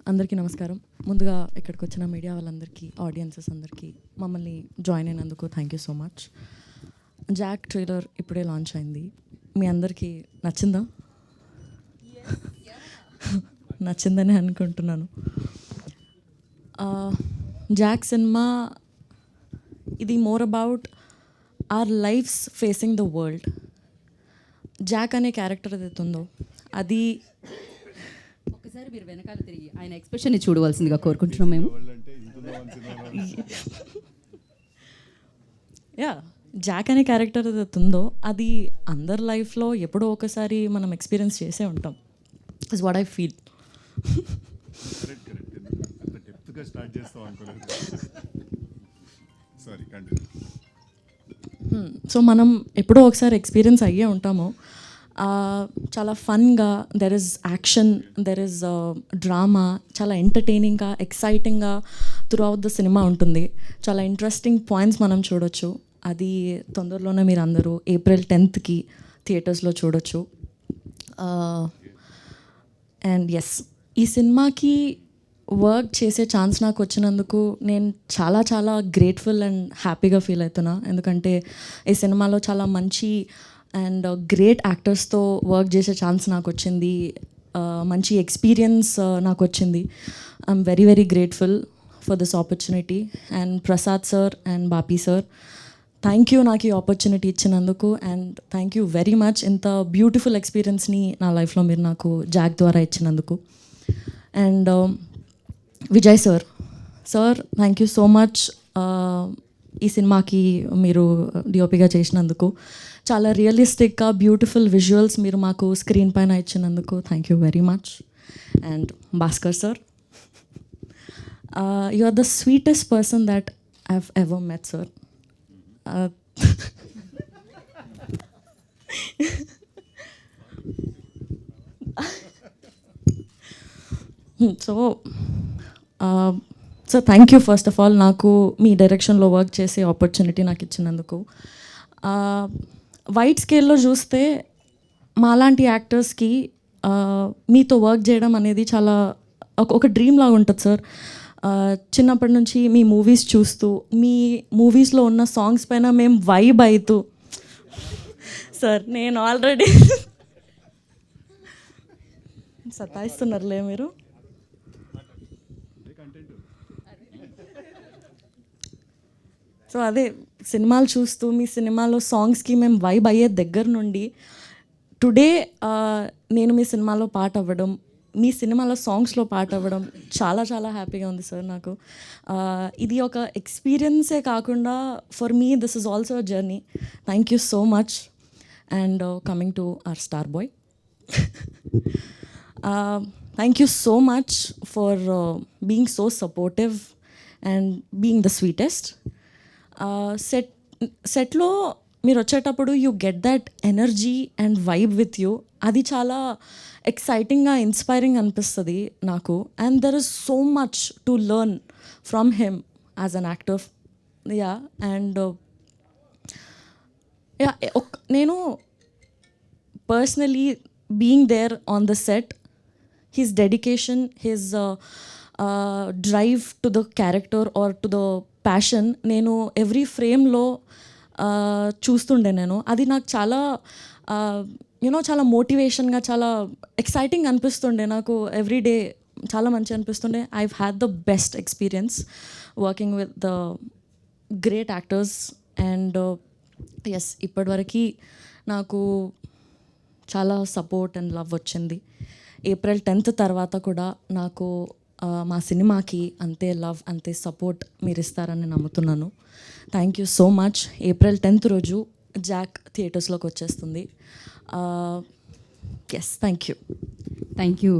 అందరికీ నమస్కారం. ముందుగా ఇక్కడికి వచ్చిన మీడియా వాళ్ళందరికీ, ఆడియన్సెస్ అందరికీ మమ్మల్ని జాయిన్ అయినందుకు thank you so much. Jack trailer ఇప్పుడే లాంచ్ అయింది. మీ అందరికీ నచ్చిందా? నచ్చిందని అనుకుంటున్నాను. జాక్ సినిమా ఇది more about our lives facing the world. Jack అనే క్యారెక్టర్ ఏదైతే ఉందో అది ఒకసారి మీరు వెనకాల తిరిగి ఆయన ఎక్స్ప్రెషన్ని చూడవలసిందిగా కోరుకుంటున్నాం మేము. యా, జాక్ అనే క్యారెక్టర్ ఏదైతే ఉందో అది అందరి లైఫ్లో ఎప్పుడో ఒకసారి మనం ఎక్స్పీరియన్స్ చేసే ఉంటాం. Is what I feel. So మనం ఎప్పుడో ఒకసారి ఎక్స్పీరియన్స్ అయ్యే ఉంటాము. చాలా ఫన్గా, there is action, there is drama, చాలా ఎంటర్టైనింగ్గా, ఎక్సైటింగ్గా త్రూ అవుట్ ద సినిమా ఉంటుంది. చాలా ఇంట్రెస్టింగ్ పాయింట్స్ మనం చూడొచ్చు. అది తొందరలోనే మీరు అందరూ April 10th థియేటర్స్లో చూడొచ్చు. అండ్ ఎస్, ఈ సినిమాకి వర్క్ చేసే ఛాన్స్ నాకు వచ్చినందుకు నేను చాలా చాలా గ్రేట్ఫుల్ అండ్ హ్యాపీగా ఫీల్ అవుతున్నా. ఎందుకంటే ఈ సినిమాలో చాలా మంచి అండ్ గ్రేట్ యాక్టర్స్తో వర్క్ చేసే ఛాన్స్ నాకు వచ్చింది. మంచి ఎక్స్పీరియన్స్ నాకు వచ్చింది. I'm very very grateful for this opportunity. And Prasad sir and Bapi sir, thank you నాకు ఈ ఆపర్చునిటీ ఇచ్చినందుకు. And thank you very much ఇంత బ్యూటిఫుల్ ఎక్స్పీరియన్స్ని నా లైఫ్లో మీరు నాకు జాక్ ద్వారా ఇచ్చినందుకు. And Vijay sir, thank you so much ఈ సినిమాకి మీరు డిఓపిగా చేసినందుకు. చాలా రియలిస్టిక్గా బ్యూటిఫుల్ విజువల్స్ మీరు మాకు స్క్రీన్ పైన ఇచ్చినందుకు thank you very much. And Bhaskar sir, you are the sweetest person that I have ever met sir. So thank you first of all నాకు మీ డైరెక్షన్లో వర్క్ చేసే ఆపర్చునిటీ నాకు ఇచ్చినందుకు. వైడ్ స్కేల్లో చూస్తే మాలాంటి యాక్టర్స్కి మీతో వర్క్ చేయడం అనేది చాలా ఒక డ్రీమ్ లాగా ఉంటుంది సార్. చిన్నప్పటి నుంచి మీ మూవీస్ చూస్తూ, మీ మూవీస్లో ఉన్న సాంగ్స్ పైన మేము వైబ్ అవుతూ, సార్ నేను ఆల్రెడీ సతాయిస్తున్నారులే మీరు. సో అదే సినిమాలు చూస్తూ మీ సినిమాలో సాంగ్స్కి మేము వైబ్ అయ్యే దగ్గర నుండి టుడే నేను మీ సినిమాలో పాట అవ్వడం, మీ సినిమాలో సాంగ్స్లో పాట అవ్వడం చాలా చాలా హ్యాపీగా ఉంది సార్ నాకు. ఇది ఒక ఎక్స్పీరియన్సే కాకుండా for me this is also a journey. Thank you so much. And coming to our star boy, thank you so much for being so supportive and being the sweetest. సెట్లో మీరు వచ్చేటప్పుడు you get that energy and vibe with you. అది చాలా ఎక్సైటింగ్గా, inspiring అనిపిస్తుంది నాకు. And there is so much to learn from him as an actor. Yeah, and yeah, నేను personally being there on the set, his dedication, his drive to the character are to the passion నేను every ఫ్రేమ్లో చూస్తుండే. అది నాకు చాలా చాలా మోటివేషన్గా, చాలా exciting అనిపిస్తుండే నాకు. ఎవ్రీ డే చాలా మంచి అనిపిస్తుండే. I've had the best experience working with the great actors. And yes, ఇప్పటివరకు నాకు చాలా సపోర్ట్ అండ్ లవ్ వచ్చింది. April 10th తర్వాత కూడా నాకు మా సినిమాకి అంతే లవ్, అంతే సపోర్ట్ మీరు ఇస్తారని నమ్ముతున్నాను. Thank you so much. April 10th రోజు జాక్ థియేటర్స్లోకి వచ్చేస్తుంది. Yes, thank you.